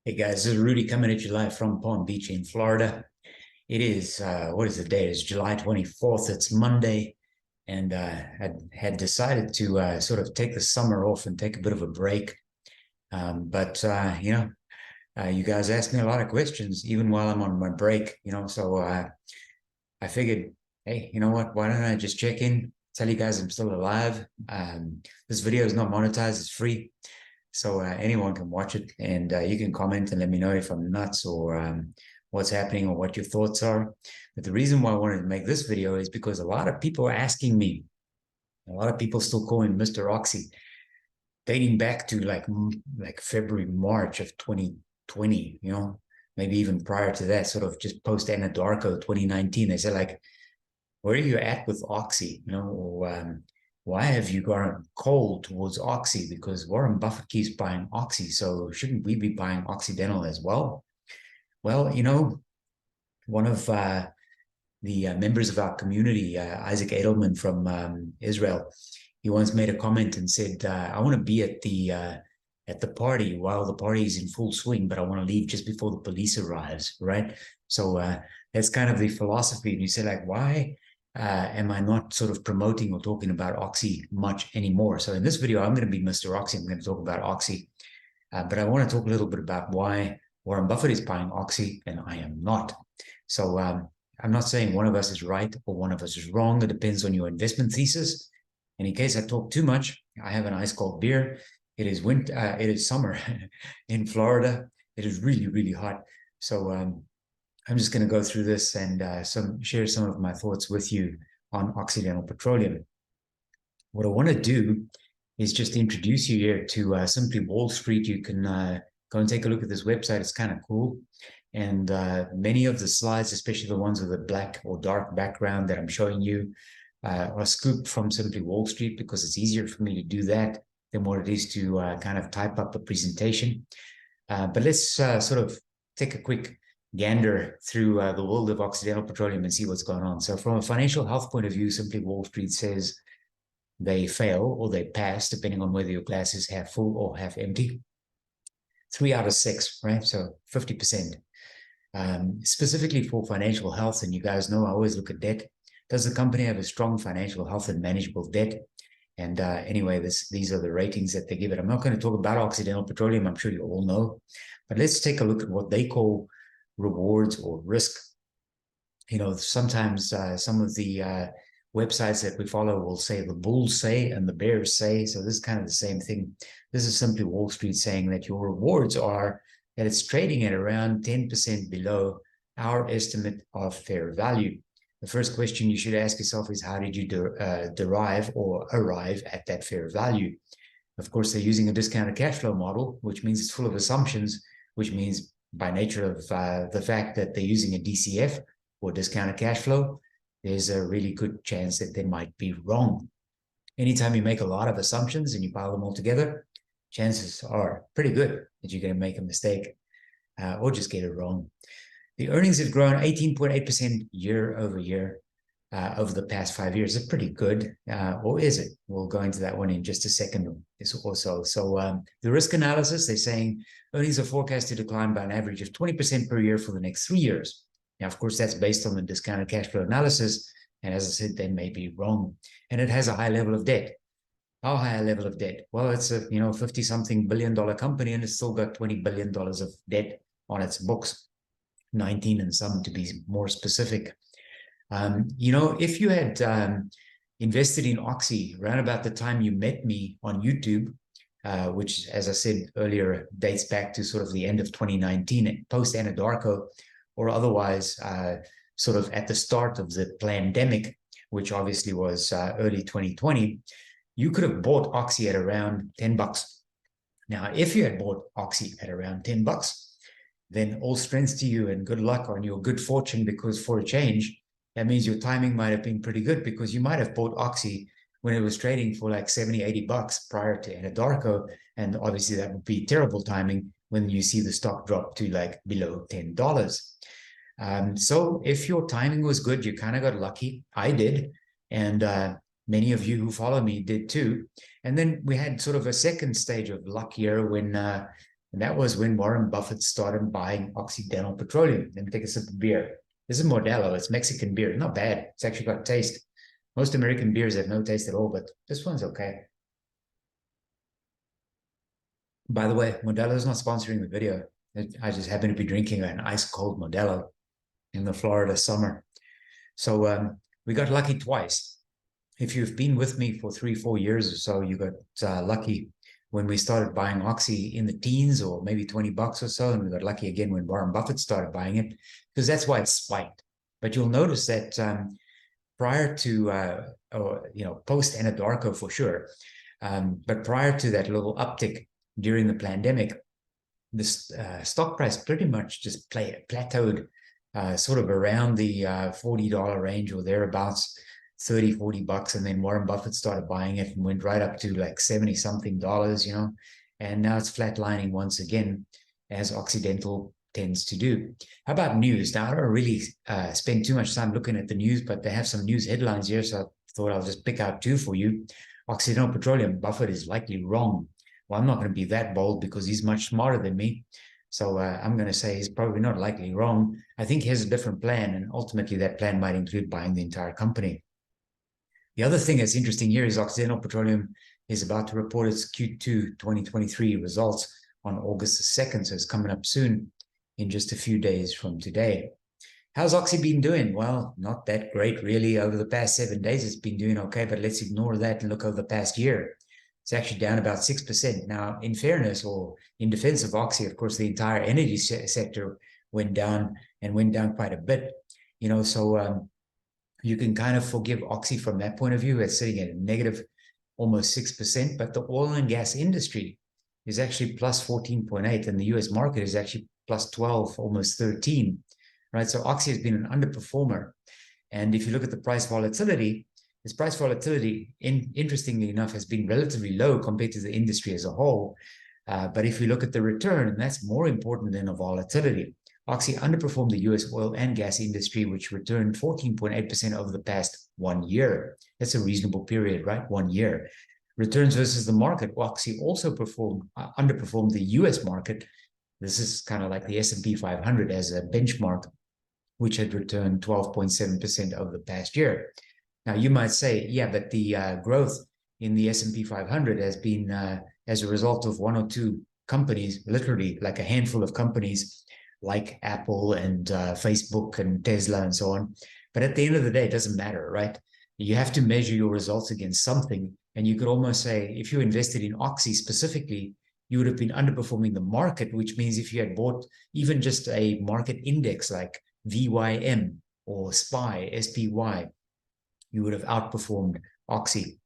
Hey guys, this is Rudy coming at you live from Palm Beach in Florida. It is, what is the date? It's July 24th. It's Monday. And I had decided to sort of take the summer off and take a bit of a break. But you guys asked me a lot of questions even while I'm on my break, so I figured, hey, you know what? Why don't I just check in, tell you guys I'm still alive. This video is not monetized, it's free. So anyone can watch it, and you can comment and let me know if I'm nuts or what's happening or what your thoughts are. But the reason why I wanted to make this video is because a lot of people are asking me, a lot of people still call me Mr. Oxy, dating back to like February, March of 2020, maybe even prior to that, sort of just post Anadarko 2019. They said, like, where are you at with Oxy? Or why have you gone cold towards Oxy? Because Warren Buffett keeps buying Oxy, so shouldn't we be buying Occidental as well? Well, one of the members of our community, Isaac Edelman from Israel, he once made a comment and said, I want to be at the party while the party is in full swing, but I want to leave just before the police arrives, right? So that's kind of the philosophy. And you say, like, why am I not sort of promoting or talking about Oxy much anymore? So in this video, I'm going to be Mr. Oxy. I'm going to talk about Oxy, but I want to talk a little bit about why Warren Buffett is buying Oxy and I am not. So I'm not saying one of us is right or one of us is wrong. It depends on your investment thesis. And in case I talk too much, I have an ice cold beer. It is winter. It is summer in Florida. It is really, really hot. So I'm just going to go through this and share some of my thoughts with you on Occidental Petroleum. What I want to do is just introduce you here to Simply Wall Street. You can go and take a look at this website. It's kind of cool. And many of the slides, especially the ones with a black or dark background that I'm showing you, are scooped from Simply Wall Street because it's easier for me to do that than what it is to kind of type up a presentation. But let's sort of take a quick gander through the world of Occidental Petroleum and see what's going on. So from a financial health point of view, Simply Wall Street says they fail or they pass, depending on whether your glass is half full or half empty. 3 out of 6, right? So 50%. Specifically for financial health, and you guys know I always look at debt. Does the company have a strong financial health and manageable debt? And anyway, these are the ratings that they give it. I'm not going to talk about Occidental Petroleum. I'm sure you all know. But let's take a look at what they call rewards or risk. Sometimes some of the websites that we follow will say the bulls say and the bears say. So this is kind of the same thing. This is Simply Wall Street saying that your rewards are that it's trading at around 10% below our estimate of fair value. The first question you should ask yourself is, how did you derive or arrive at that fair value? Of course, they're using a discounted cash flow model, which means it's full of assumptions, which means by nature of the fact that they're using a DCF or discounted cash flow, there's a really good chance that they might be wrong. Anytime you make a lot of assumptions and you pile them all together, chances are pretty good that you're going to make a mistake or just get it wrong. The earnings have grown 18.8% year over year over the past 5 years. It's pretty good, or is it? We'll go into that one in just a second or so. So the risk analysis, they're saying earnings are forecast to decline by an average of 20% per year for the next 3 years. Now, of course, that's based on the discounted cash flow analysis. And as I said, they may be wrong. And it has a high level of debt. How high a level of debt? Well, it's a 50-something billion dollar company, and it's still got $20 billion of debt on its books, 19 and some to be more specific. If you had invested in Oxy around about the time you met me on YouTube, which, as I said earlier, dates back to sort of the end of 2019, post Anadarko, or otherwise sort of at the start of the pandemic, which obviously was early 2020, you could have bought Oxy at around $10. Now, if you had bought Oxy at around $10, then all strength to you and good luck on your good fortune, because for a change, that means your timing might have been pretty good, because you might have bought Oxy when it was trading for like 70, $80 prior to Anadarko. And obviously that would be terrible timing when you see the stock drop to like below $10. So if your timing was good, you kind of got lucky. I did. And many of you who follow me did too. And then we had sort of a second stage of luck here when And that was when Warren Buffett started buying Occidental Petroleum. Let me take a sip of beer. This is Modelo. It's Mexican beer. Not bad. It's actually got taste. Most American beers have no taste at all, but this one's okay. By the way, Modelo is not sponsoring the video. I just happen to be drinking an ice cold Modelo in the Florida summer. So we got lucky twice. If you've been with me for 3-4 years or so, you got lucky when we started buying Oxy in the teens, or maybe $20 or so, and we got lucky again when Warren Buffett started buying it, because that's why it spiked. But you'll notice that prior to, post Anadarko for sure, but prior to that little uptick during the pandemic, this stock price pretty much just plateaued sort of around the $40 range or thereabouts, $30-40, and then Warren Buffett started buying it and went right up to like 70 something dollars, and now it's flatlining once again, as Occidental tends to do. How about news? Now, I don't really spend too much time looking at the news, but they have some news headlines here, so I thought I'll just pick out two for you. Occidental Petroleum, Buffett is likely wrong. Well, I'm not going to be that bold because he's much smarter than me. So I'm going to say he's probably not likely wrong. I think he has a different plan, and ultimately that plan might include buying the entire company. The other thing that's interesting here is Occidental Petroleum is about to report its Q2 2023 results on August the 2nd, so it's coming up soon in just a few days from today. How's Oxy been doing? Well, not that great, really. Over the past 7 days, it's been doing okay, but let's ignore that and look over the past year. It's actually down about 6%. Now, in fairness, or in defense of Oxy, of course, the entire energy sector went down, and went down quite a bit. So you can kind of forgive Oxy from that point of view. It's sitting at a negative almost 6%, but the oil and gas industry is actually plus 14.8, and the US market is actually plus 12, almost 13, right? So Oxy has been an underperformer. And if you look at the price volatility, its price volatility, interestingly enough, has been relatively low compared to the industry as a whole. But if you look at the return, and that's more important than the volatility, Oxy underperformed the US oil and gas industry, which returned 14.8% over the past 1 year. That's a reasonable period, right? 1 year. Returns versus the market, Oxy also underperformed the US market. This is kind of like the S&P 500 as a benchmark, which had returned 12.7% over the past year. Now, you might say, yeah, but the growth in the S&P 500 has been as a result of one or two companies, literally like a handful of companies, like Apple and Facebook and Tesla and so on. But at the end of the day, it doesn't matter, right? You have to measure your results against something. And you could almost say, if you invested in Oxy specifically, you would have been underperforming the market, which means if you had bought even just a market index like VYM or SPY, you would have outperformed Oxy.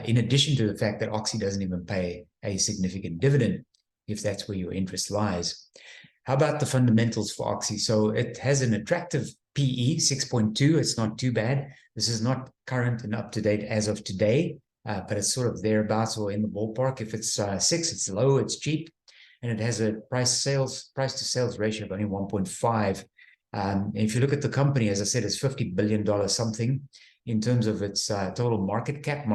In addition to the fact that Oxy doesn't even pay a significant dividend, if that's where your interest lies. How about the fundamentals for Oxy? So it has an attractive PE, 6.2. It's not too bad. This is not current and up to date as of today, but it's sort of thereabouts or in the ballpark. If it's 6, it's low, it's cheap. And it has a price to sales ratio of only 1.5. If you look at the company, as I said, it's $50 billion something. In terms of its total market cap,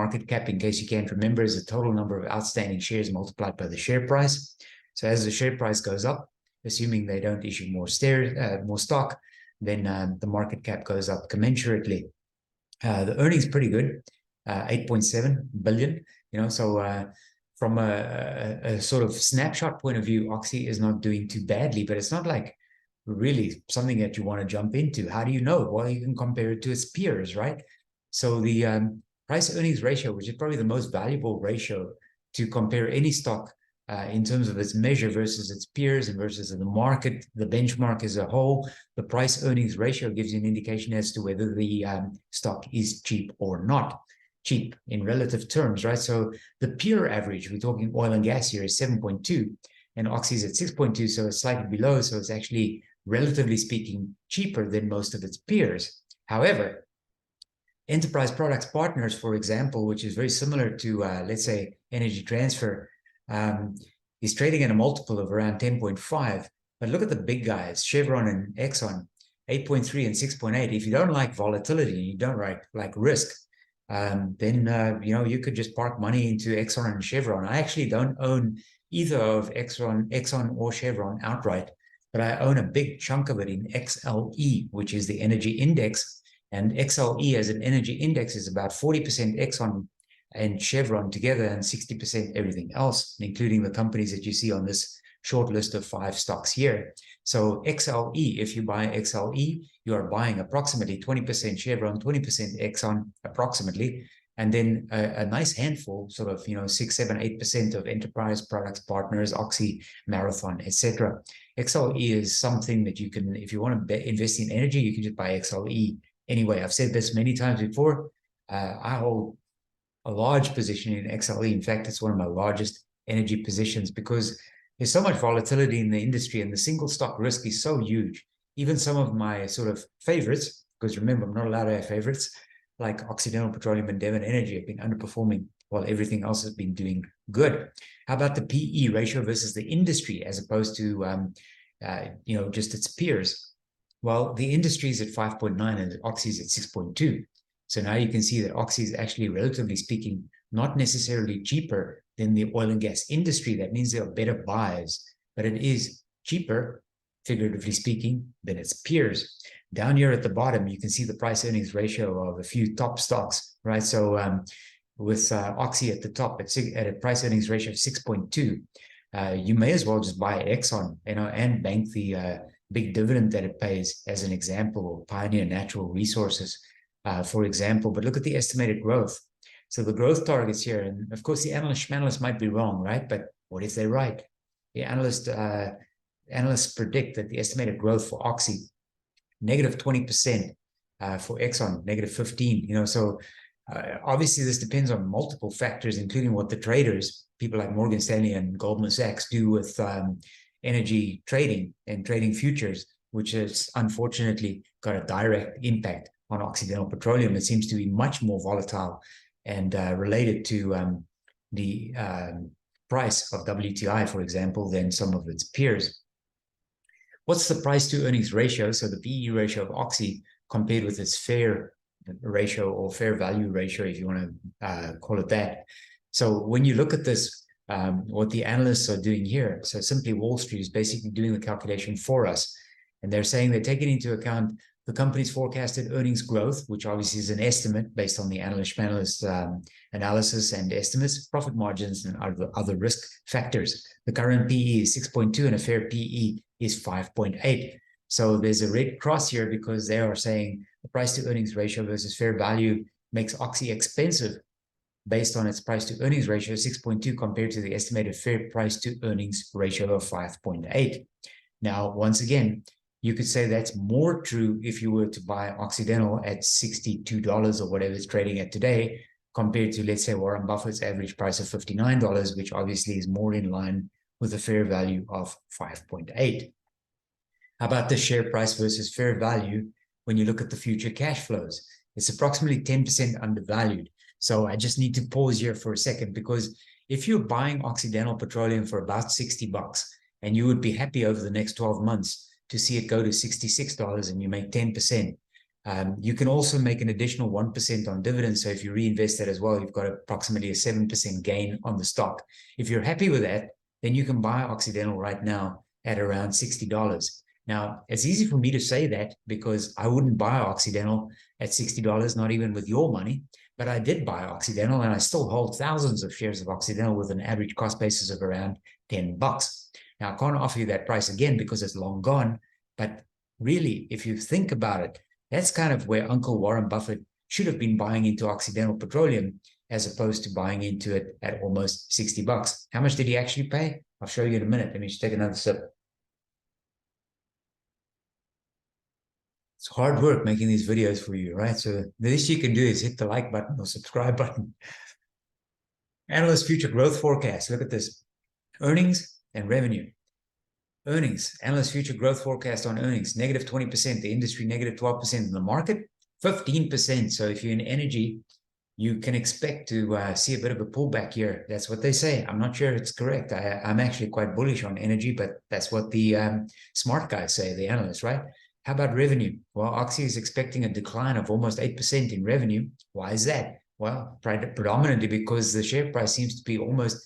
in case you can't remember, is the total number of outstanding shares multiplied by the share price. So as the share price goes up, assuming they don't issue more stock, then the market cap goes up commensurately. The earnings pretty good, 8.7 billion. So from a sort of snapshot point of view, Oxy is not doing too badly, but it's not like really something that you want to jump into. How do you know? Well, you can compare it to its peers, right? So the price earnings ratio, which is probably the most valuable ratio to compare any stock in terms of its measure versus its peers and versus the market, the benchmark as a whole, the price earnings ratio gives you an indication as to whether the stock is cheap or not. Cheap in relative terms, right? So the peer average, we're talking oil and gas here, is 7.2, and Oxy's at 6.2, so it's slightly below. So it's actually, relatively speaking, cheaper than most of its peers. However, Enterprise Products Partners, for example, which is very similar to, let's say, Energy Transfer, is trading at a multiple of around 10.5. But look at the big guys, Chevron and Exxon, 8.3 and 6.8. If you don't like volatility and you don't like risk, then you could just park money into Exxon and Chevron. I actually don't own either of Exxon or Chevron outright, but I own a big chunk of it in XLE, which is the energy index. And XLE as an energy index is about 40% Exxon and Chevron together and 60% everything else, including the companies that you see on this short list of 5 stocks here. So XLE, if you buy XLE, you are buying approximately 20% Chevron, 20% Exxon, approximately, and then a nice handful, sort of, 6, 7, 8% of enterprise products, partners, Oxy, Marathon, etc. XLE is something that you can, if you want to invest in energy, you can just buy XLE. Anyway, I've said this many times before. I hold a large position in XLE. In fact, it's one of my largest energy positions because there's so much volatility in the industry and the single stock risk is so huge. Even some of my sort of favorites, because remember, I'm not allowed to have favorites, like Occidental Petroleum and Dividend Energy have been underperforming while everything else has been doing good. How about the PE ratio versus the industry as opposed to, just its peers? Well, the industry is at 5.9 and Oxy is at 6.2. So now you can see that Oxy is actually, relatively speaking, not necessarily cheaper than the oil and gas industry. That means there are better buys, but it is cheaper, figuratively speaking, than its peers. Down here at the bottom, you can see the price earnings ratio of a few top stocks, right? So with Oxy at the top at a price earnings ratio of 6.2, you may as well just buy Exxon, and bank the big dividend that it pays as an example, or Pioneer Natural Resources, for example. But look at the estimated growth. So the growth targets here, and of course the analysts might be wrong, right? But what if they're right? The analysts predict that the estimated growth for Oxy, negative 20%, for Exxon, negative 15. So obviously this depends on multiple factors, including what the traders, people like Morgan Stanley and Goldman Sachs, do with energy trading and trading futures, which has unfortunately got a direct impact on Occidental Petroleum. It seems to be much more volatile and related to the price of WTI, for example, than some of its peers. What's the price to earnings ratio? So the PE ratio of Oxy compared with its fair ratio, or fair value ratio, if you want to call it that. So when you look at this, what the analysts are doing here, so simply Wall Street is basically doing the calculation for us. And they're saying they're taking into account the company's forecasted earnings growth, which obviously is an estimate based on the analyst analysis and estimates, profit margins, and other risk factors. The current PE is 6.2 and a fair PE is 5.8. So there's a red cross here because they are saying the price to earnings ratio versus fair value makes Oxy expensive based on its price to earnings ratio 6.2 compared to the estimated fair price to earnings ratio of 5.8. Now, once again, you could say that's more true if you were to buy Occidental at $62 or whatever it's trading at today, compared to, let's say, Warren Buffett's average price of $59, which obviously is more in line with a fair value of 5.8. How about the share price versus fair value when you look at the future cash flows? It's approximately 10% undervalued. So I just need to pause here for a second, because if you're buying Occidental Petroleum for about $60 and you would be happy over the next 12 months to see it go to $66 and you make 10%, you can also make an additional 1% on dividends. So if you reinvest that as well, you've got approximately a 7% gain on the stock. If you're happy with that, then you can buy Occidental right now at around $60. Now, it's easy for me to say that because I wouldn't buy Occidental at $60, not even with your money, but I did buy Occidental and I still hold thousands of shares of Occidental with an average cost basis of around $10. Now, I can't offer you that price again because it's long gone, but really, if you think about it, that's kind of where Uncle Warren Buffett should have been buying into Occidental Petroleum as opposed to buying into it at almost $60. How much did he actually pay? I'll show you in a minute. Let me just take another sip. It's hard work making these videos for you, right? So the least you can do is hit the like button or subscribe button. Analyst future growth forecast. Look at this. Earnings and revenue. Earnings. Analyst future growth forecast on earnings. Negative 20%. The industry negative 12%. In the market, 15%. So if you're in energy, you can expect to see a bit of a pullback here. That's what they say. I'm not sure it's correct. I'm actually quite bullish on energy, but that's what the smart guys say, the analysts, right? How about revenue? Well, Oxy is expecting a decline of almost 8% in revenue. Why is that? Well, predominantly because the share price seems to be almost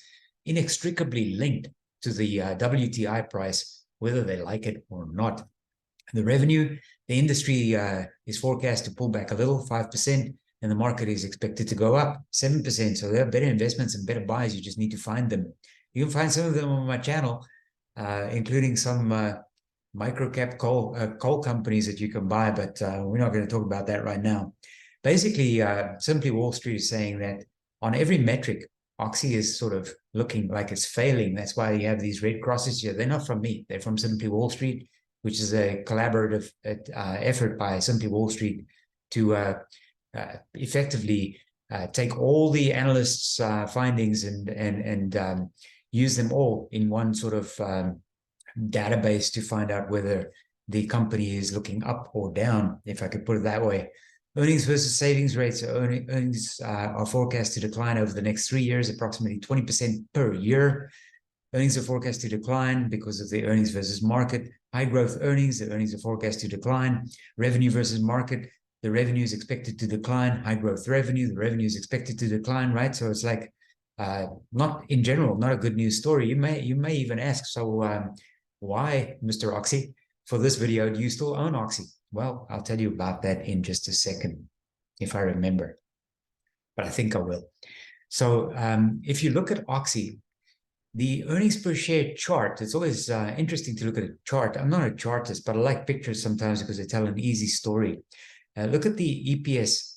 inextricably linked to the WTI price, whether they like it or not. The revenue, the industry is forecast to pull back a little, 5%, and the market is expected to go up 7%. So there are better investments and better buys. You just need to find them. You can find some of them on my channel, including some micro-cap coal companies that you can buy, but we're not going to talk about that right now. Basically, Simply Wall Street is saying that on every metric, Oxy is sort of looking like it's failing. That's why you have these red crosses here. They're not from me. They're from Simply Wall Street, which is a collaborative effort by Simply Wall Street to effectively take all the analysts' findings and use them all in one sort of database to find out whether the company is looking up or down, if I could put it that way. Earnings versus savings rates. Earnings are forecast to decline over the next 3 years, approximately 20% per year. Earnings are forecast to decline because of the earnings versus market. High growth earnings, the earnings are forecast to decline. Revenue versus market, the revenue is expected to decline. High growth revenue, the revenue is expected to decline, right? So it's like, not in general, not a good news story. You may even ask, so why, Mr. Oxy, for this video, do you still own Oxy? Well, I'll tell you about that in just a second, if I remember, but I think I will. So if you look at Oxy, the earnings per share chart, it's always interesting to look at a chart. I'm not a chartist, but I like pictures sometimes because they tell an easy story. Look at the EPS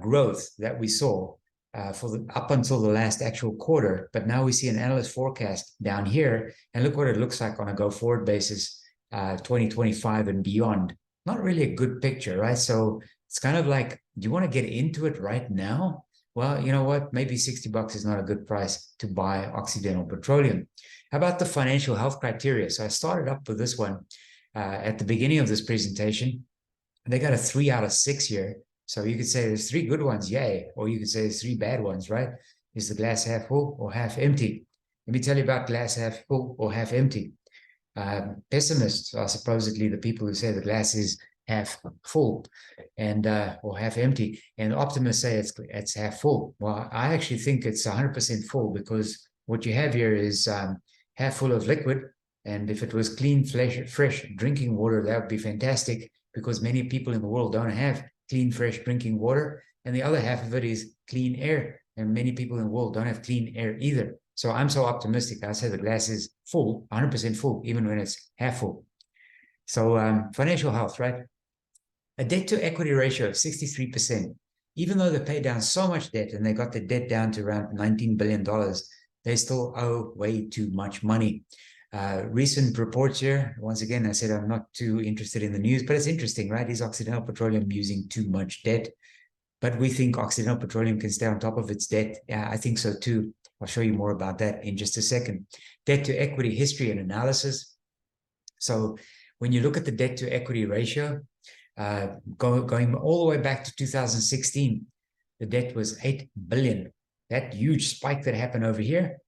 growth that we saw up until the last actual quarter, but now we see an analyst forecast down here, and look what it looks like on a go-forward basis, 2025 and beyond. Not really a good picture, right? So it's kind of like, do you want to get into it right now? Well, you know what? Maybe $60 is not a good price to buy Occidental Petroleum. How about the financial health criteria? So I started up with this one at the beginning of this presentation. They got a 3 out of 6 here. So you could say there's 3 good ones, yay. Or you could say there's 3 bad ones, right? Is the glass half full or half empty? Let me tell you about glass half full or half empty. Pessimists are supposedly the people who say the glass is half full and or half empty, and optimists say it's half full. Well, I actually think it's 100% full, because what you have here is half full of liquid, and if it was clean, fresh drinking water, that would be fantastic, because many people in the world don't have clean, fresh drinking water, and the other half of it is clean air, and many people in the world don't have clean air either. So I'm so optimistic. I say the glass is full, 100% full, even when it's half full. So financial health, right? A debt to equity ratio of 63%. Even though they paid down so much debt and they got the debt down to around $19 billion, they still owe way too much money. Recent reports here, once again, I said I'm not too interested in the news, but it's interesting, right? Is Occidental Petroleum using too much debt? But we think Occidental Petroleum can stay on top of its debt. Yeah, I think so too. I'll show you more about that in just a second. Debt to equity history and analysis. So when you look at the debt to equity ratio, going all the way back to 2016, the debt was 8 billion. That huge spike that happened over here,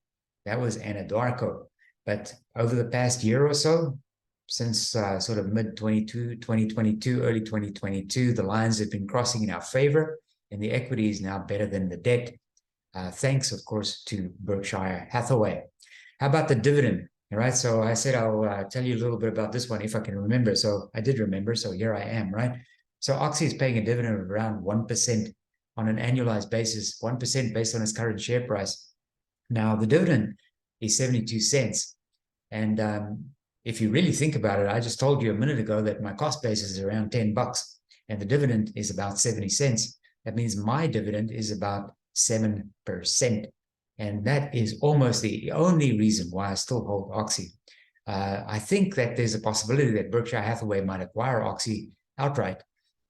that was Anadarko. But over the past year or so, since sort of mid-2022, early 2022, the lines have been crossing in our favor, and the equity is now better than the debt. Thanks, of course, to Berkshire Hathaway. How about the dividend? All right, so I said I'll tell you a little bit about this one if I can remember. So I did remember, so here I am, right? So Oxy is paying a dividend of around 1% on an annualized basis, 1% based on its current share price. Now, the dividend is 72 cents. And if you really think about it, I just told you a minute ago that my cost base is around $10, and the dividend is about 70 cents. That means my dividend is about 7%. And that is almost the only reason why I still hold Oxy. I think that there's a possibility that Berkshire Hathaway might acquire Oxy outright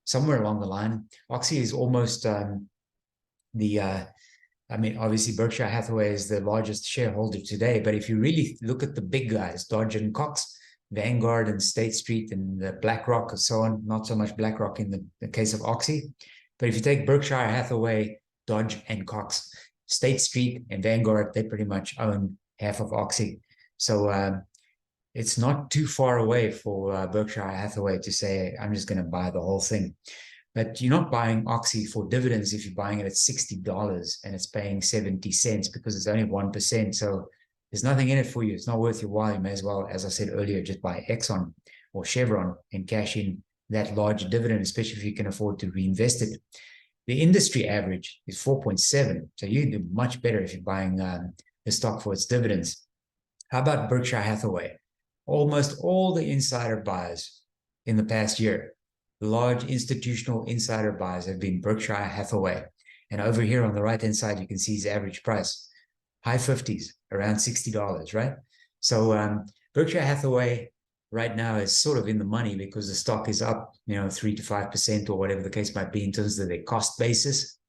somewhere along the line. Oxy is almost I mean, obviously Berkshire Hathaway is the largest shareholder today, but if you really look at the big guys, Dodge and Cox, Vanguard and State Street and BlackRock and so on, not so much BlackRock in the case of Oxy, but if you take Berkshire Hathaway, Dodge and Cox, State Street and Vanguard, they pretty much own half of Oxy. So it's not too far away for Berkshire Hathaway to say, I'm just going to buy the whole thing. But you're not buying Oxy for dividends if you're buying it at $60 and it's paying 70 cents, because it's only 1%. So there's nothing in it for you. It's not worth your while. You may as well, as I said earlier, just buy Exxon or Chevron and cash in that large dividend, especially if you can afford to reinvest it. The industry average is 4.7. So you do much better if you're buying the stock for its dividends. How about Berkshire Hathaway? Almost all the insider buys in the past year, large institutional insider buys, have been Berkshire Hathaway. And over here on the right-hand side, you can see his average price, high 50s, around $60, right? So Berkshire Hathaway right now is sort of in the money because the stock is up, 3 to 5% or whatever the case might be in terms of their cost basis.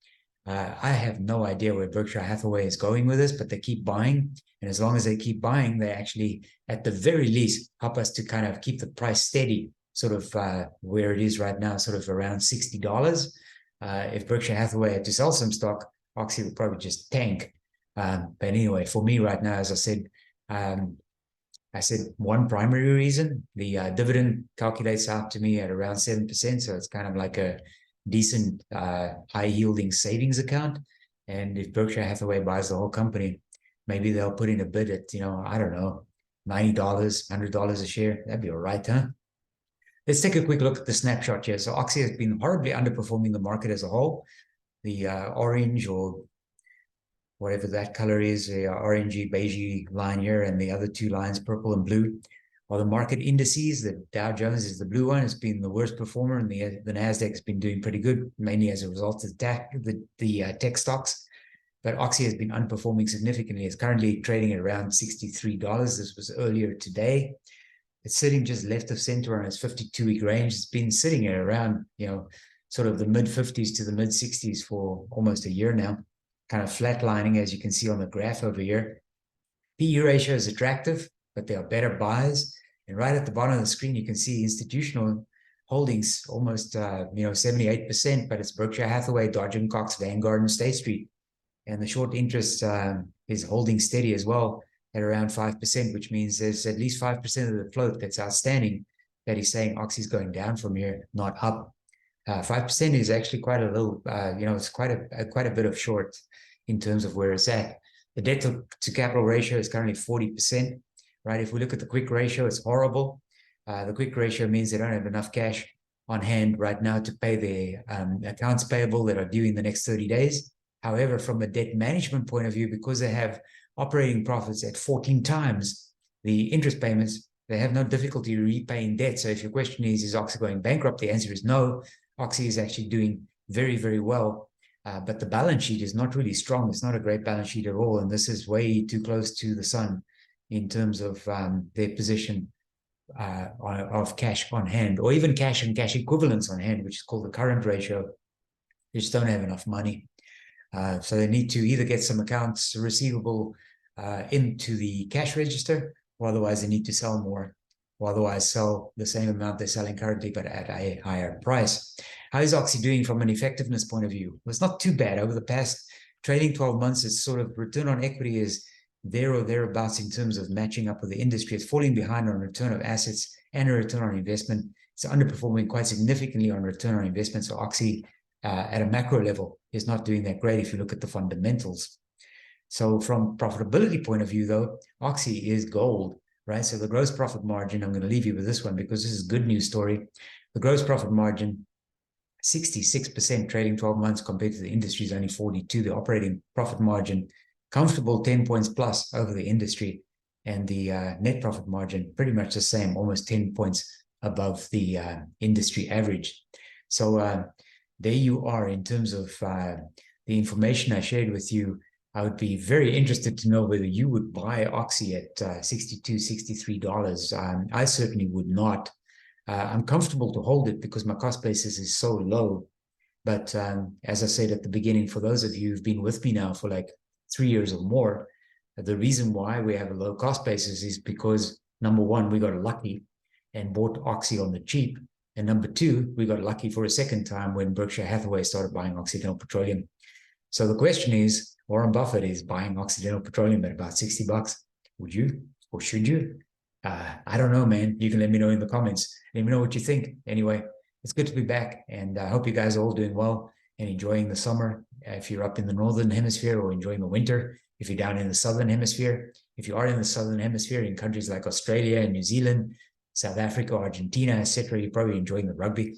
I have no idea where Berkshire Hathaway is going with this, but they keep buying. And as long as they keep buying, they actually, at the very least, help us to kind of keep the price steady, sort of where it is right now, sort of around $60. If Berkshire Hathaway had to sell some stock, OXY would probably just tank. But anyway, for me right now, as I said, one primary reason, the dividend calculates out to me at around 7%. So it's kind of like a decent high-yielding savings account. And if Berkshire Hathaway buys the whole company, maybe they'll put in a bid at, I don't know, $90, $100 a share. That'd be all right, huh? Let's take a quick look at the snapshot here. So OXY has been horribly underperforming the market as a whole. The orange, or whatever that color is, the orangey, beigey line here, and the other two lines, purple and blue, are the market indices. The Dow Jones is the blue one. It's been the worst performer, and the NASDAQ has been doing pretty good, mainly as a result of the tech stocks. But OXY has been underperforming significantly. It's currently trading at around $63. This was earlier today. It's sitting just left of center on its 52-week range. It's been sitting at around, sort of the mid-50s to the mid-60s for almost a year now, kind of flatlining, as you can see on the graph over here. PE ratio is attractive, but there are better buys. And right at the bottom of the screen, you can see institutional holdings almost, 78%, but it's Berkshire Hathaway, Dodge & Cox, Vanguard, and State Street. And the short interest is holding steady as well at around 5%, which means there's at least 5% of the float that's outstanding that is saying OXY is going down from here, not up. 5% is actually quite a little, it's quite a bit of short in terms of where it's at. The debt to capital ratio is currently 40%, right? If we look at the quick ratio, it's horrible. The quick ratio means they don't have enough cash on hand right now to pay their accounts payable that are due in the next 30 days. However, from a debt management point of view, because they have operating profits at 14 times the interest payments, they have no difficulty repaying debt. So if your question is OXY going bankrupt? The answer is no. OXY is actually doing very, very well. But the balance sheet is not really strong. It's not a great balance sheet at all. And this is way too close to the sun in terms of their position of cash on hand, or even cash and cash equivalents on hand, which is called the current ratio. They just don't have enough money. So they need to either get some accounts receivable into the cash register, or otherwise they need to sell more, or otherwise sell the same amount they're selling currently, but at a higher price. How is OXY doing from an effectiveness point of view? Well, it's not too bad. Over the past trading 12 months, it's sort of return on equity is there or thereabouts in terms of matching up with the industry. It's falling behind on return of assets and a return on investment. It's underperforming quite significantly on return on investment. So OXY at a macro level is not doing that great if you look at the fundamentals. So from profitability point of view, though, OXY is gold, right? So the gross profit margin, I'm going to leave you with this one because this is a good news story. The gross profit margin, 66% trading 12 months compared to the industry's only 42. The operating profit margin, comfortable 10 points plus over the industry. And the net profit margin, pretty much the same, almost 10 points above the industry average. So there you are in terms of the information I shared with you. I would be very interested to know whether you would buy OXY at $62, $63. I certainly would not. I'm comfortable to hold it because my cost basis is so low. But as I said at the beginning, for those of you who've been with me now for like 3 years or more, the reason why we have a low cost basis is because, number one, we got lucky and bought OXY on the cheap. And number two, we got lucky for a second time when Berkshire Hathaway started buying Occidental Petroleum. So the question is, Warren Buffett is buying Occidental Petroleum at about $60. Would you, or should you? I don't know, man. You can let me know in the comments. Let me know what you think. Anyway, it's good to be back, and I hope you guys are all doing well and enjoying the summer. If you're up in the northern hemisphere or enjoying the winter, if you're down in the Southern Hemisphere. If you are in the Southern Hemisphere, in countries like Australia and New Zealand, South Africa, Argentina, etc., you're probably enjoying the rugby.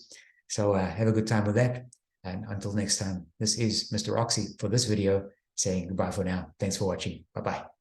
So have a good time with that. And until next time, this is Mr. Oxy for this video saying goodbye for now. Thanks for watching. Bye-bye.